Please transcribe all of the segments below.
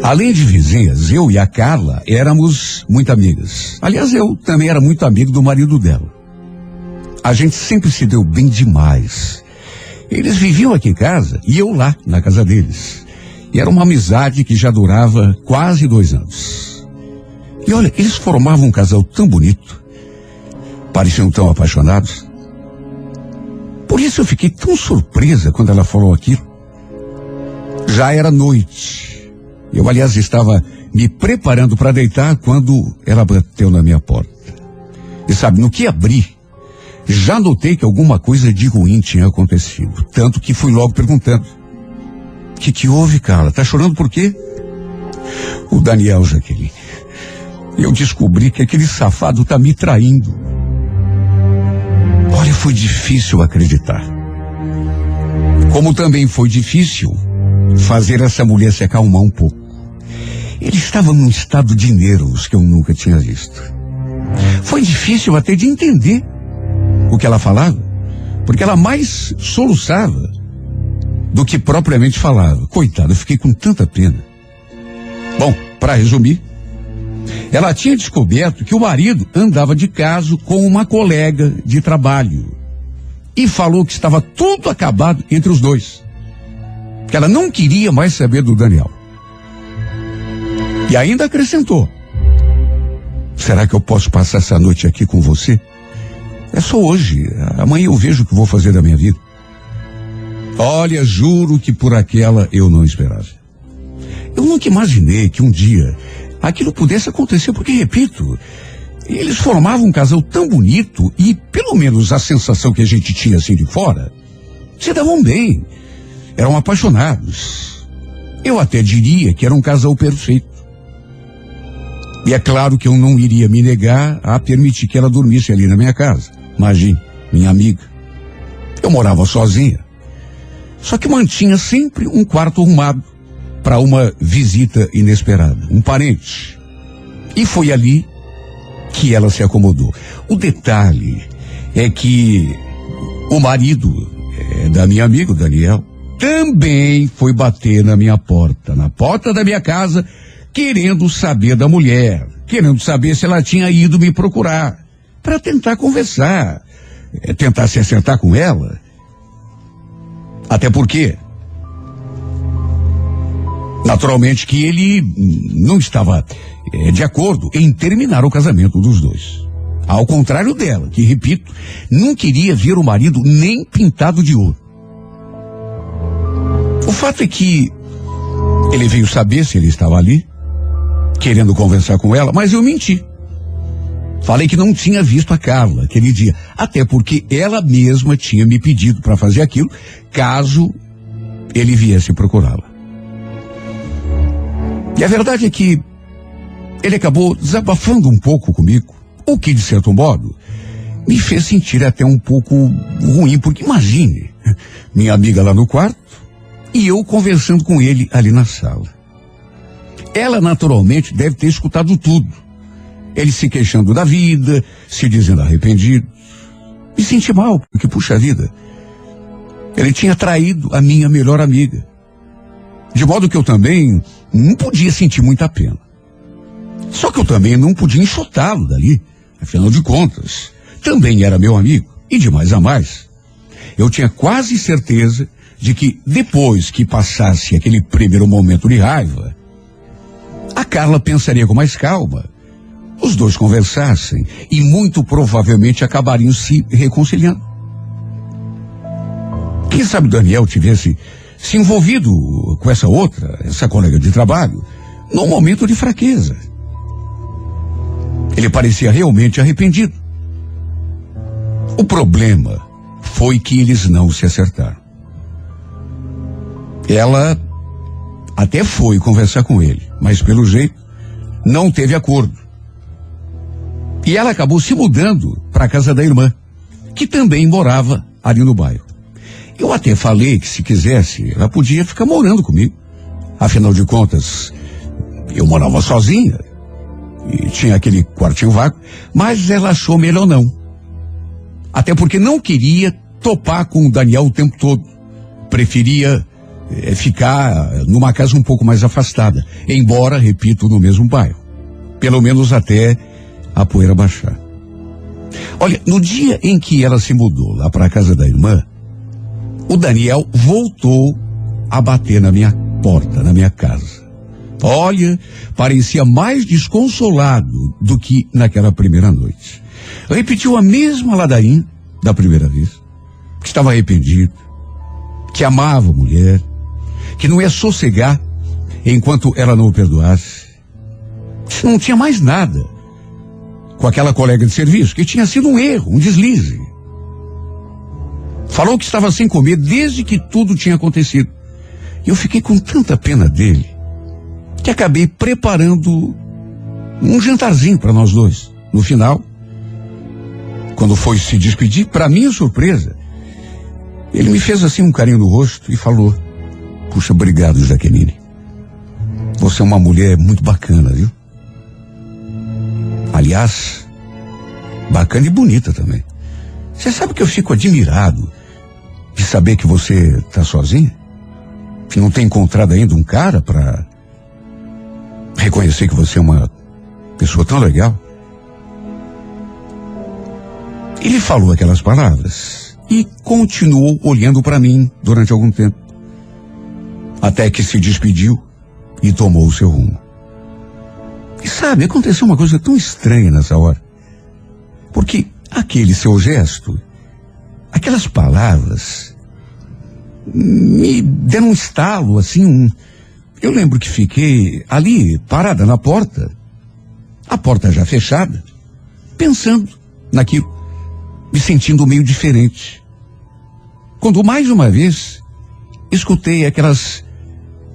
Além de vizinhas, eu e a Carla éramos muito amigas. Aliás, eu também era muito amigo do marido dela. A gente sempre se deu bem demais. Eles viviam aqui em casa e eu lá, na casa deles. E era uma amizade que já durava quase 2 anos. E olha, eles formavam um casal tão bonito. Pareciam tão apaixonados. Por isso eu fiquei tão surpresa quando ela falou aquilo. Já era noite. Eu, aliás, estava me preparando para deitar quando ela bateu na minha porta. E sabe, no que abri, já notei que alguma coisa de ruim tinha acontecido. Tanto que fui logo perguntando. O que houve, Carla? Tá chorando por quê? O Daniel, Jaqueline. Eu descobri que aquele safado tá me traindo. Olha, foi difícil acreditar. Como também foi difícil fazer essa mulher se acalmar um pouco. Ele estava num estado de nervos que eu nunca tinha visto. Foi difícil até de entender o que ela falava, porque ela mais soluçava do que propriamente falava. Coitada, eu fiquei com tanta pena. Bom, para resumir, ela tinha descoberto que o marido andava de caso com uma colega de trabalho e falou que estava tudo acabado entre os dois, que ela não queria mais saber do Daniel. E ainda acrescentou: será que eu posso passar essa noite aqui com você? É só hoje, amanhã eu vejo o que vou fazer da minha vida. Olha, juro que por aquela eu não esperava. Eu nunca imaginei que um dia aquilo pudesse acontecer, porque, repito, eles formavam um casal tão bonito e, pelo menos a sensação que a gente tinha assim de fora, se davam bem, eram apaixonados. Eu até diria que era um casal perfeito. E é claro que eu não iria me negar a permitir que ela dormisse ali na minha casa. Imagine, minha amiga. Eu morava sozinha. Só que mantinha sempre um quarto arrumado para uma visita inesperada, um parente. E foi ali que ela se acomodou. O detalhe é que o marido da minha amiga, o Daniel, também foi bater na minha porta, na porta da minha casa, querendo saber da mulher, querendo saber se ela tinha ido me procurar, para tentar conversar, tentar se acertar com ela. Até porque, naturalmente, que ele não estava de acordo em terminar o casamento dos dois. Ao contrário dela, que, repito, não queria ver o marido nem pintado de ouro. O fato é que ele veio saber se ele estava ali, querendo conversar com ela, mas eu menti. Falei que não tinha visto a Carla aquele dia, até porque ela mesma tinha me pedido para fazer aquilo, caso ele viesse procurá-la. E a verdade é que ele acabou desabafando um pouco comigo, o que, de certo modo, me fez sentir até um pouco ruim, porque imagine, minha amiga lá no quarto e eu conversando com ele ali na sala. Ela, naturalmente, deve ter escutado tudo. Ele se queixando da vida, se dizendo arrependido. Me senti mal, porque, puxa vida, ele tinha traído a minha melhor amiga. De modo que eu também não podia sentir muita pena. Só que eu também não podia enxotá-lo dali. Afinal de contas, também era meu amigo. E de mais a mais, eu tinha quase certeza de que depois que passasse aquele primeiro momento de raiva, a Carla pensaria com mais calma, os dois conversassem e muito provavelmente acabariam se reconciliando. Quem sabe o Daniel tivesse se envolvido com essa outra, essa colega de trabalho, num momento de fraqueza. Ele parecia realmente arrependido. O problema foi que eles não se acertaram. Ela até foi conversar com ele, mas pelo jeito não teve acordo. E ela acabou se mudando para a casa da irmã, que também morava ali no bairro. Eu até falei que, se quisesse, ela podia ficar morando comigo. Afinal de contas, eu morava sozinha e tinha aquele quartinho vago, mas ela achou melhor não. Até porque não queria topar com o Daniel o tempo todo. Preferia ficar numa casa um pouco mais afastada, embora, repito, no mesmo bairro. Pelo menos até a poeira baixar. Olha, no dia em que ela se mudou lá para a casa da irmã, o Daniel voltou a bater na minha porta, na minha casa. Olha, parecia mais desconsolado do que naquela primeira noite. Repetiu a mesma ladainha da primeira vez, que estava arrependido, que amava a mulher, que não ia sossegar enquanto ela não o perdoasse. Não tinha mais nada com aquela colega de serviço, que tinha sido um erro, um deslize. Falou que estava sem comer desde que tudo tinha acontecido. E eu fiquei com tanta pena dele, que acabei preparando um jantarzinho para nós dois. No final, quando foi se despedir, para minha surpresa, ele me fez assim um carinho no rosto e falou: puxa, obrigado, Jaqueline. Você é uma mulher muito bacana, viu? Aliás, bacana e bonita também. Você sabe que eu fico admirado de saber que você está sozinha? Que não tem encontrado ainda um cara para reconhecer que você é uma pessoa tão legal. Ele falou aquelas palavras e continuou olhando para mim durante algum tempo, até que se despediu e tomou o seu rumo. E sabe, aconteceu uma coisa tão estranha nessa hora, porque aquele seu gesto, aquelas palavras, me deram um estalo, assim, eu lembro que fiquei ali, parada na porta, a porta já fechada, pensando naquilo, me sentindo meio diferente. Quando mais uma vez, escutei aquelas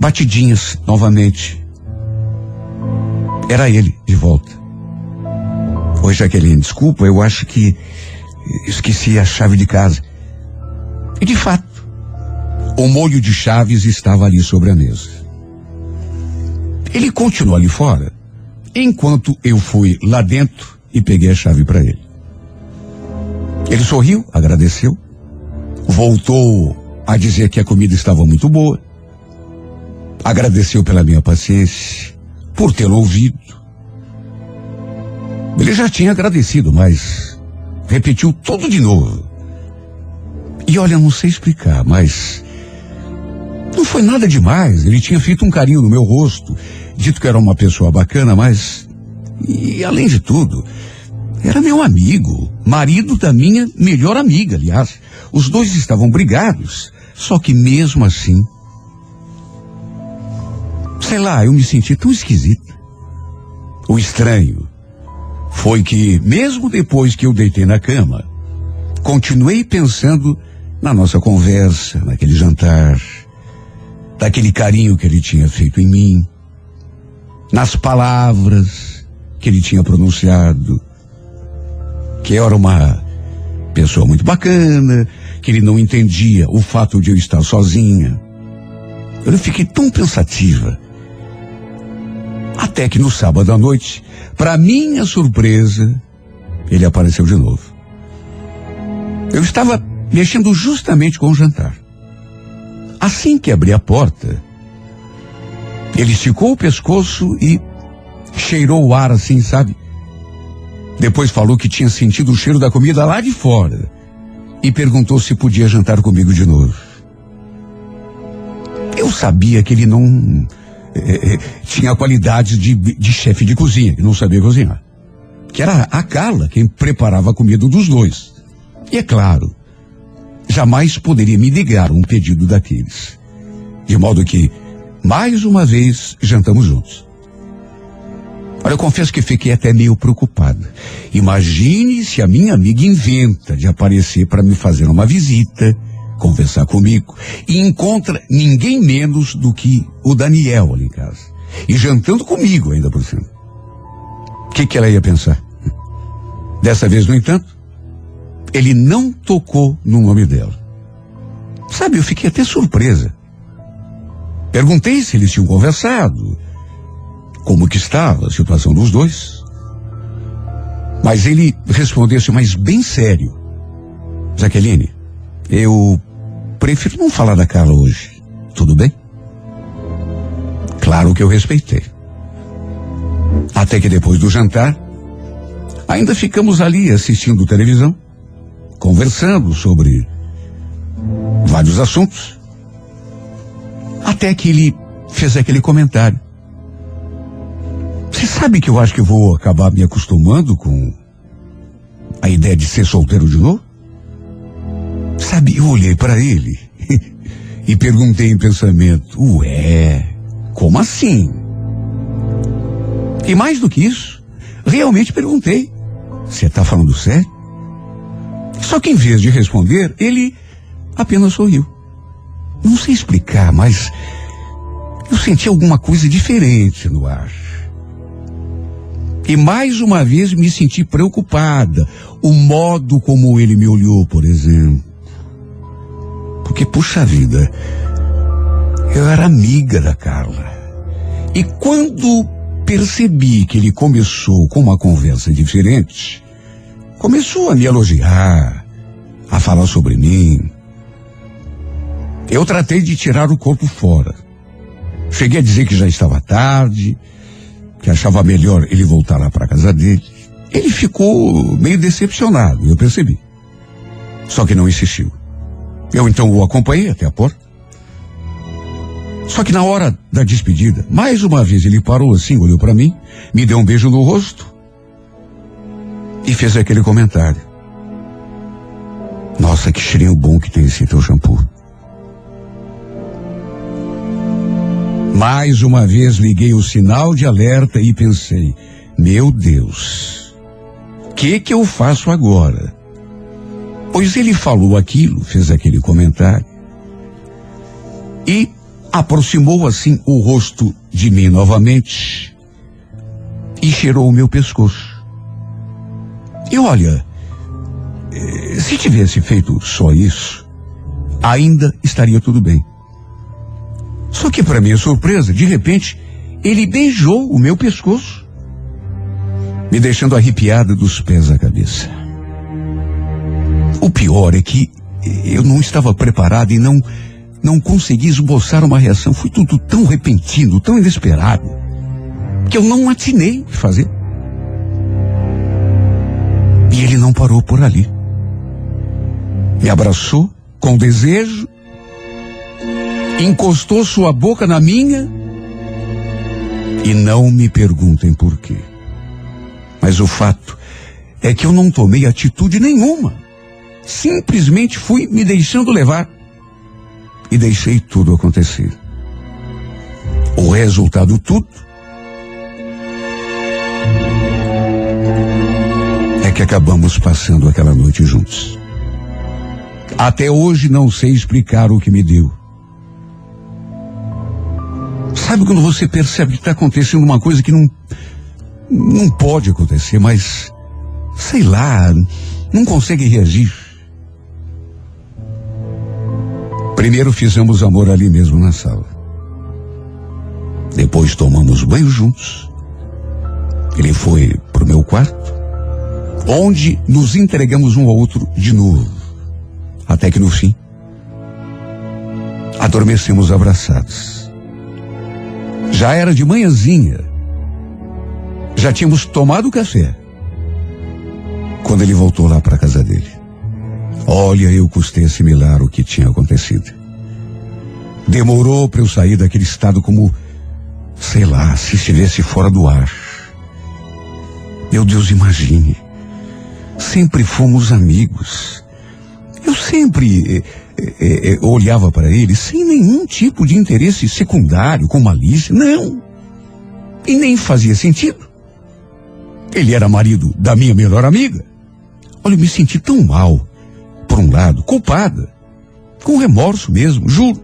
batidinhas novamente. Era ele de volta. Oi, Jaqueline, desculpa, eu acho que esqueci a chave de casa. E de fato, o molho de chaves estava ali sobre a mesa. Ele continuou ali fora, enquanto eu fui lá dentro e peguei a chave para ele. Ele sorriu, agradeceu, voltou a dizer que a comida estava muito boa, agradeceu pela minha paciência, por tê-lo ouvido. Ele já tinha agradecido, mas repetiu tudo de novo. E olha, não sei explicar, mas não foi nada demais. Ele tinha feito um carinho no meu rosto, dito que era uma pessoa bacana, mas, e além de tudo, era meu amigo, marido da minha melhor amiga, aliás. Os dois estavam brigados, só que mesmo assim, sei lá, eu me senti tão esquisito. O estranho foi que, mesmo depois que eu deitei na cama, continuei pensando na nossa conversa, naquele jantar, daquele carinho que ele tinha feito em mim, nas palavras que ele tinha pronunciado, que era uma pessoa muito bacana, que ele não entendia o fato de eu estar sozinha. Eu fiquei tão pensativa, até que no sábado à noite, para minha surpresa, ele apareceu de novo. Eu estava mexendo justamente com o jantar. Assim que abri a porta, ele esticou o pescoço e cheirou o ar assim, sabe? Depois falou que tinha sentido o cheiro da comida lá de fora e perguntou se podia jantar comigo de novo. Eu sabia que ele não tinha qualidades de chefe de cozinha, que não sabia cozinhar. Que era a Carla quem preparava a comida dos dois. E é claro, jamais poderia me negar um pedido daqueles. De modo que, mais uma vez, jantamos juntos. Olha, eu confesso que fiquei até meio preocupada. Imagine se a minha amiga inventa de aparecer para me fazer uma visita, conversar comigo, e encontra ninguém menos do que o Daniel ali em casa. E jantando comigo ainda por cima. O que ela ia pensar? Dessa vez, no entanto, ele não tocou no nome dela. Sabe, eu fiquei até surpresa. Perguntei se eles tinham conversado, como que estava a situação dos dois. Mas ele respondeu assim, mas bem sério: Jaqueline, eu prefiro não falar da Carla hoje, tudo tudo bem? Claro que eu respeitei. Até que depois do jantar, ainda ficamos ali assistindo televisão, conversando sobre vários assuntos. Até que ele fez aquele comentário. Você sabe que eu acho que eu vou acabar me acostumando com a ideia de ser solteiro de novo? Sabe, eu olhei para ele e perguntei em pensamento, ué, como assim? E mais do que isso, realmente perguntei, você está falando sério? Só que em vez de responder, ele apenas sorriu. Não sei explicar, mas eu senti alguma coisa diferente no ar. E mais uma vez me senti preocupada. O modo como ele me olhou, por exemplo. Porque, puxa vida, eu era amiga da Carla. E quando percebi que ele começou com uma conversa diferente, começou a me elogiar, a falar sobre mim, eu tratei de tirar o corpo fora. Cheguei a dizer que já estava tarde, que achava melhor ele voltar lá para a casa dele. Ele ficou meio decepcionado, eu percebi. Só que não insistiu. Eu então o acompanhei até a porta. Só que na hora da despedida, mais uma vez ele parou assim, olhou para mim, me deu um beijo no rosto e fez aquele comentário. Nossa, que cheirinho bom que tem esse teu shampoo. Mais uma vez liguei o sinal de alerta e pensei, meu Deus, o que eu faço agora? Pois ele falou aquilo, fez aquele comentário e aproximou assim o rosto de mim novamente e cheirou o meu pescoço. E olha, se tivesse feito só isso, ainda estaria tudo bem. Só que para minha surpresa, de repente, ele beijou o meu pescoço, me deixando arrepiada dos pés à cabeça. O pior é que eu não estava preparado e não consegui esboçar uma reação. Foi tudo tão repentino, tão inesperado, que eu não atinei de fazer. E ele não parou por ali. Me abraçou com desejo, encostou sua boca na minha e não me perguntem por quê. Mas o fato é que eu não tomei atitude nenhuma. Simplesmente fui me deixando levar e deixei tudo acontecer. O resultado tudo é que acabamos passando aquela noite juntos. Até hoje não sei explicar o que me deu. Sabe quando você percebe que está acontecendo uma coisa que não pode acontecer, mas, sei lá, não consegue reagir? Primeiro fizemos amor ali mesmo na sala. Depois tomamos banho juntos. Ele foi pro meu quarto, onde nos entregamos um ao outro de novo. Até que no fim, adormecemos abraçados. Já era de manhãzinha. Já tínhamos tomado café quando ele voltou lá para a casa dele. Olha, eu custei assimilar o que tinha acontecido. Demorou para eu sair daquele estado como, sei lá, se estivesse fora do ar. Meu Deus, imagine. Sempre fomos amigos. Eu sempre olhava para ele sem nenhum tipo de interesse secundário, com malícia. Não. E nem fazia sentido. Ele era marido da minha melhor amiga. Olha, eu me senti tão mal. Por um lado, culpada. Com remorso mesmo, juro.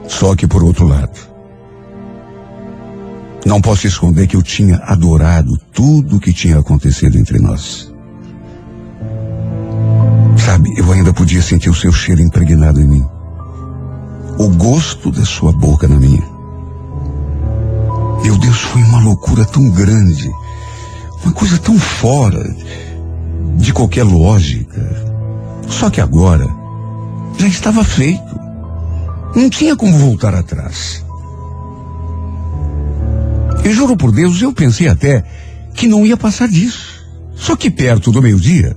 Só que por outro lado, não posso esconder que eu tinha adorado tudo o que tinha acontecido entre nós. Sabe, eu ainda podia sentir o seu cheiro impregnado em mim. O gosto da sua boca na minha. Meu Deus, foi uma loucura tão grande. Uma coisa tão fora de qualquer lógica. Só que agora já estava feito. Não tinha como voltar atrás. E juro por Deus, eu pensei até que não ia passar disso. Só que perto do meio-dia,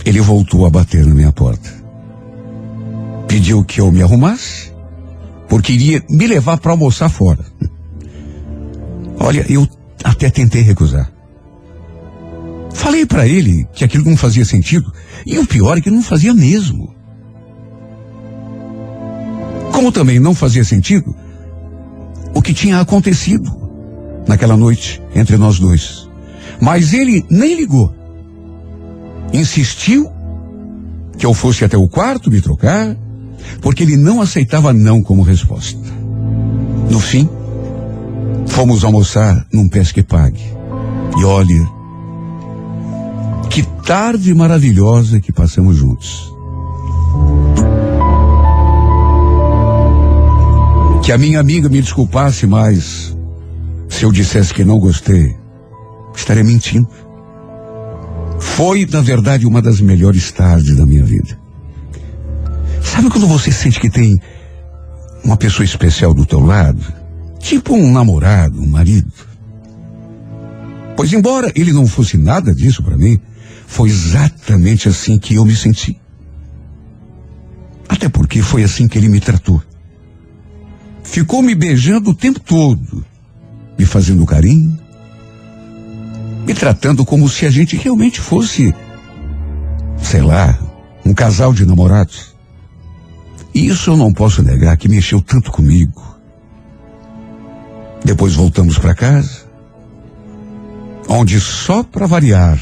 ele voltou a bater na minha porta. Pediu que eu me arrumasse, porque iria me levar para almoçar fora. Olha, eu até tentei recusar. Falei para ele que aquilo não fazia sentido, e o pior é que não fazia mesmo. Como também não fazia sentido o que tinha acontecido naquela noite entre nós dois. Mas ele nem ligou. Insistiu que eu fosse até o quarto me trocar, porque ele não aceitava não como resposta. No fim, fomos almoçar num Pesque Pague. E olha, que tarde maravilhosa que passamos juntos. Que a minha amiga me desculpasse, mas se eu dissesse que não gostei, estaria mentindo. Foi, na verdade, uma das melhores tardes da minha vida. Sabe quando você sente que tem uma pessoa especial do teu lado? Tipo um namorado, um marido. Pois embora ele não fosse nada disso para mim, foi exatamente assim que eu me senti. Até porque foi assim que ele me tratou. Ficou me beijando o tempo todo, me fazendo carinho, me tratando como se a gente realmente fosse, sei lá, um casal de namorados. E isso eu não posso negar que mexeu tanto comigo. Depois voltamos para casa, onde só para variar,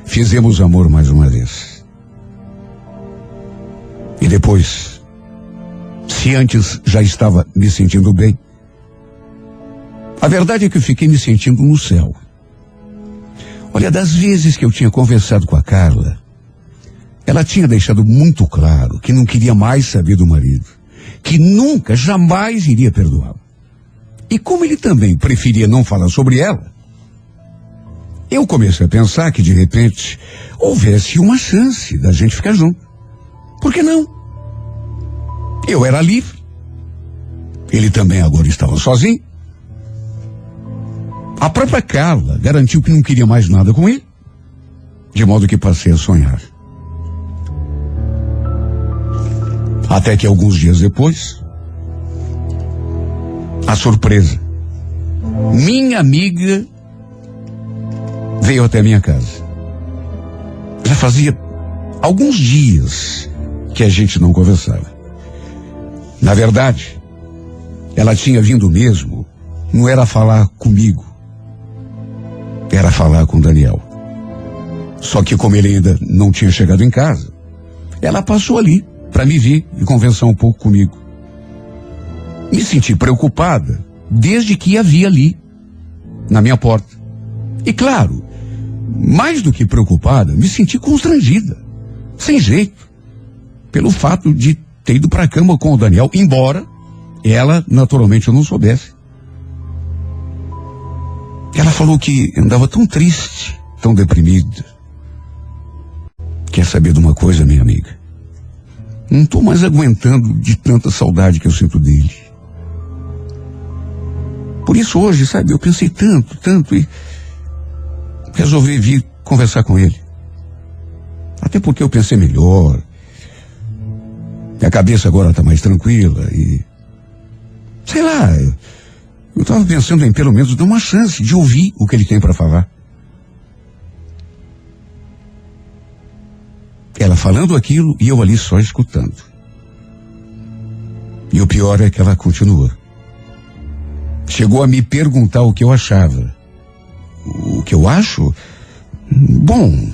fizemos amor mais uma vez. E depois, se antes já estava me sentindo bem, a verdade é que eu fiquei me sentindo no céu. Olha, das vezes que eu tinha conversado com a Carla, ela tinha deixado muito claro que não queria mais saber do marido, que nunca, jamais iria perdoá-lo. E como ele também preferia não falar sobre ela, eu comecei a pensar que de repente houvesse uma chance da gente ficar junto. Por que não? Eu era livre. Ele também agora estava sozinho. A própria Carla garantiu que não queria mais nada com ele, de modo que passei a sonhar. Até que alguns dias depois, a surpresa. Minha amiga veio até minha casa. Já fazia alguns dias que a gente não conversava. Na verdade, ela tinha vindo mesmo, não era falar comigo, era falar com Daniel. Só que como ele ainda não tinha chegado em casa, ela passou ali para me ver e conversar um pouco comigo. Me senti preocupada desde que a vi ali, na minha porta. E claro, mais do que preocupada, me senti constrangida, sem jeito, pelo fato de ter ido para a cama com o Daniel, embora ela, naturalmente, eu não soubesse. Ela falou que andava tão triste, tão deprimida. Quer saber de uma coisa, minha amiga? Não estou mais aguentando de tanta saudade que eu sinto dele. Por isso hoje, sabe, eu pensei tanto e resolvi vir conversar com ele. Até porque eu pensei melhor. Minha cabeça agora está mais tranquila e... sei lá, eu estava pensando em pelo menos dar uma chance de ouvir o que ele tem para falar. Ela falando aquilo e eu ali só escutando. E o pior é que ela continua. Chegou a me perguntar o que eu achava. O que eu acho? Bom,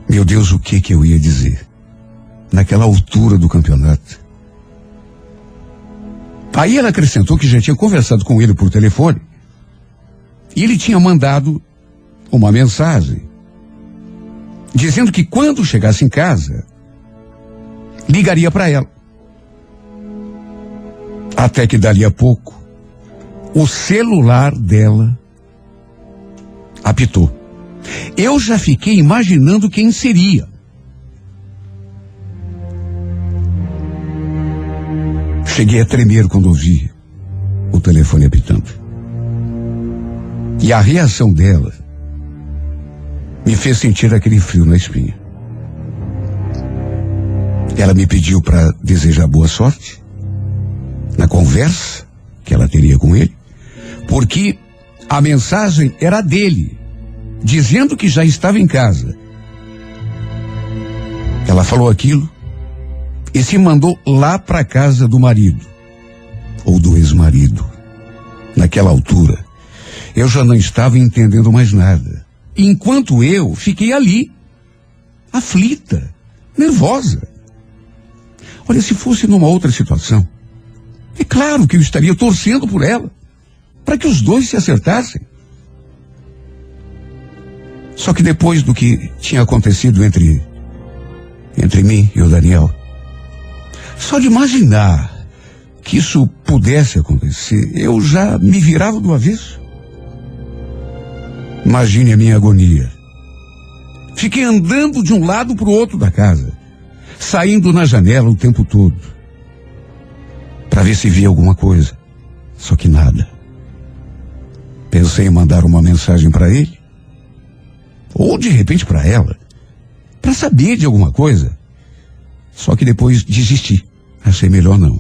meu Deus, o que eu ia dizer? Naquela altura do campeonato. Aí ela acrescentou que já tinha conversado com ele por telefone. E ele tinha mandado uma mensagem dizendo que quando chegasse em casa, ligaria para ela. Até que dali a pouco, o celular dela apitou. Eu já fiquei imaginando quem seria. Cheguei a tremer quando ouvi o telefone apitando. E a reação dela me fez sentir aquele frio na espinha. Ela me pediu para desejar boa sorte na conversa que ela teria com ele, porque a mensagem era dele, dizendo que já estava em casa. Ela falou aquilo e se mandou lá para a casa do marido, ou do ex-marido. Naquela altura, eu já não estava entendendo mais nada. Enquanto eu fiquei ali, aflita, nervosa. Olha, se fosse numa outra situação, é claro que eu estaria torcendo por ela, para que os dois se acertassem. Só que depois do que tinha acontecido entre mim e o Daniel, só de imaginar que isso pudesse acontecer, eu já me virava do avesso. Imagine a minha agonia. Fiquei andando de um lado para o outro da casa, saindo na janela o tempo todo, para ver se via alguma coisa. Só que nada. Pensei em mandar uma mensagem para ele, ou de repente para ela, para saber de alguma coisa. Só que depois desisti. Achei melhor não.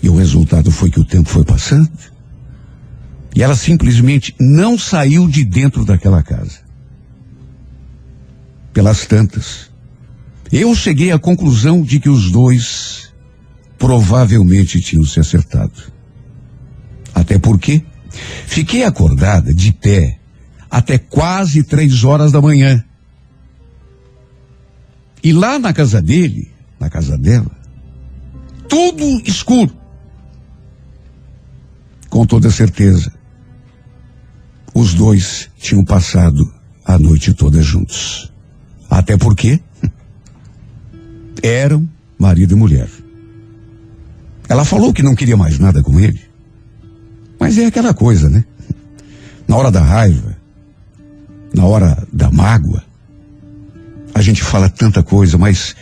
E o resultado foi que o tempo foi passando e ela simplesmente não saiu de dentro daquela casa. Pelas tantas, eu cheguei à conclusão de que os dois provavelmente tinham se acertado. Até porque fiquei acordada de pé até quase 3 horas da manhã. E lá na casa dele, na casa dela, tudo escuro. Com toda certeza, os dois tinham passado a noite toda juntos. Até porque eram marido e mulher. Ela falou que não queria mais nada com ele. Mas é aquela coisa, né? Na hora da raiva, na hora da mágoa, a gente fala tanta coisa, mas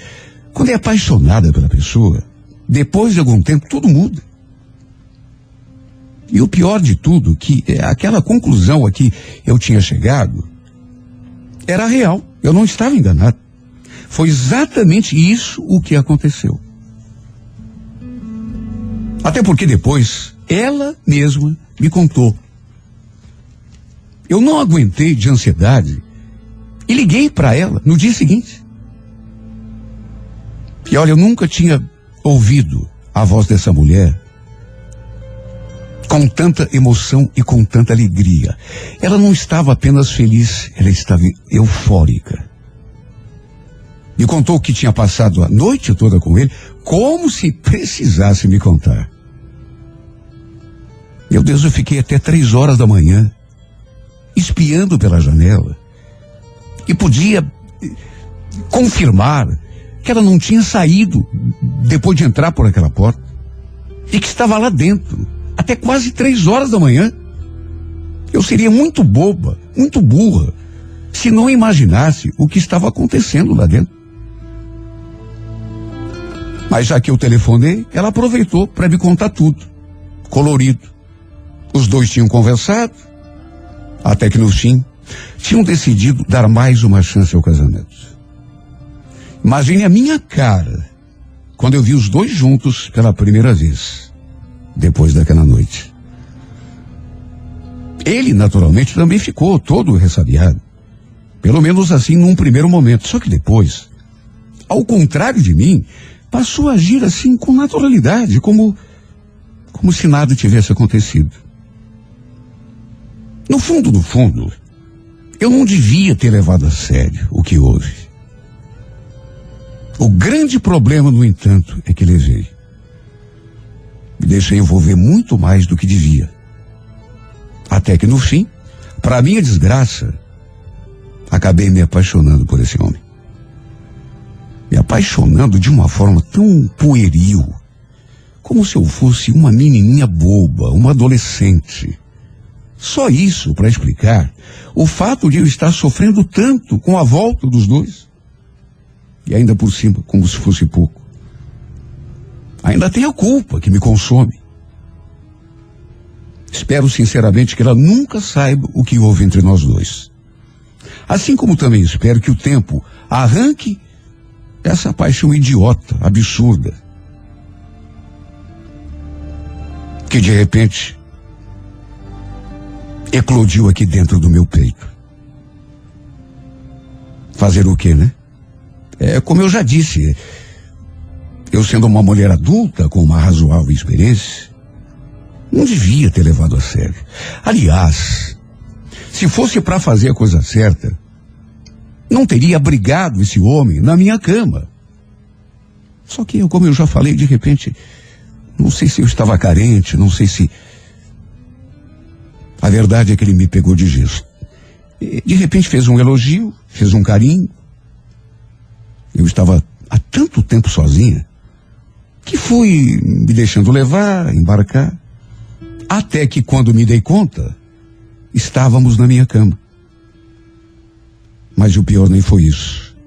quando é apaixonada pela pessoa, depois de algum tempo tudo muda. E o pior de tudo, que aquela conclusão a que eu tinha chegado era real, eu não estava enganado. Foi exatamente isso o que aconteceu. Até porque depois ela mesma me contou. Eu não aguentei de ansiedade e liguei para ela no dia seguinte. E olha, eu nunca tinha ouvido a voz dessa mulher com tanta emoção e com tanta alegria. Ela não estava apenas feliz, ela estava eufórica. Me contou que tinha passado a noite toda com ele, como se precisasse me contar. Meu Deus, eu fiquei até 3 horas da manhã, espiando pela janela, e podia confirmar que ela não tinha saído depois de entrar por aquela porta, e que estava lá dentro, até quase 3 horas da manhã. Eu seria muito boba, muito burra, se não imaginasse o que estava acontecendo lá dentro. Mas já que eu telefonei, ela aproveitou para me contar tudo, colorido. Os dois tinham conversado, até que no fim, tinham decidido dar mais uma chance ao casamento. Imagine a minha cara, quando eu vi os dois juntos pela primeira vez, depois daquela noite. Ele, naturalmente, também ficou todo ressabiado. Pelo menos assim num primeiro momento. Só que depois, ao contrário de mim, passou a agir assim com naturalidade, como se nada tivesse acontecido. No fundo, eu não devia ter levado a sério o que houve. O grande problema, no entanto, é que levei. Me deixei envolver muito mais do que devia. Até que no fim, para minha desgraça, acabei me apaixonando por esse homem. Me apaixonando de uma forma tão pueril, como se eu fosse uma menininha boba, uma adolescente. Só isso para explicar o fato de eu estar sofrendo tanto com a volta dos dois. E ainda por cima, como se fosse pouco, Ainda tem a culpa que me consome. Espero sinceramente que ela nunca saiba o que houve entre nós dois. Assim como também espero que o tempo arranque essa paixão idiota, absurda, que de repente eclodiu aqui dentro do meu peito. Fazer o quê, né? Como eu já disse, eu sendo uma mulher adulta com uma razoável experiência, não devia ter levado a sério. Aliás, se fosse para fazer a coisa certa, não teria abrigado esse homem na minha cama. Só que, como eu já falei, de repente, não sei se eu estava carente, não sei se... A verdade é que ele me pegou de gesto. De repente fez um elogio, fez um carinho. Eu estava há tanto tempo sozinha que fui me deixando levar, embarcar, até que quando me dei conta, estávamos na minha cama. Mas o pior nem foi isso.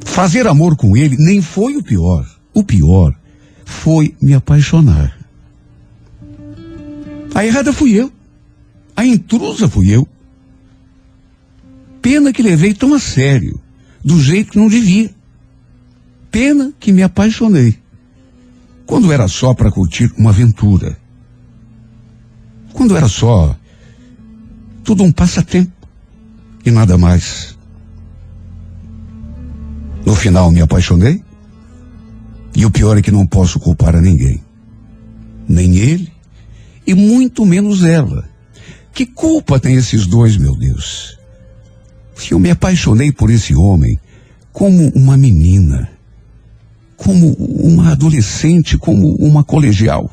Fazer amor com ele nem foi o pior. O pior foi me apaixonar. A errada fui eu. A intrusa fui eu. Pena que levei tão a sério, do jeito que não devia. Pena que me apaixonei, quando era só para curtir uma aventura. Quando era só tudo um passatempo e nada mais. No final me apaixonei, e o pior é que não posso culpar a ninguém. Nem ele, e muito menos ela. Que culpa tem esses dois, meu Deus? Se eu me apaixonei por esse homem como uma menina, como uma adolescente, como uma colegial.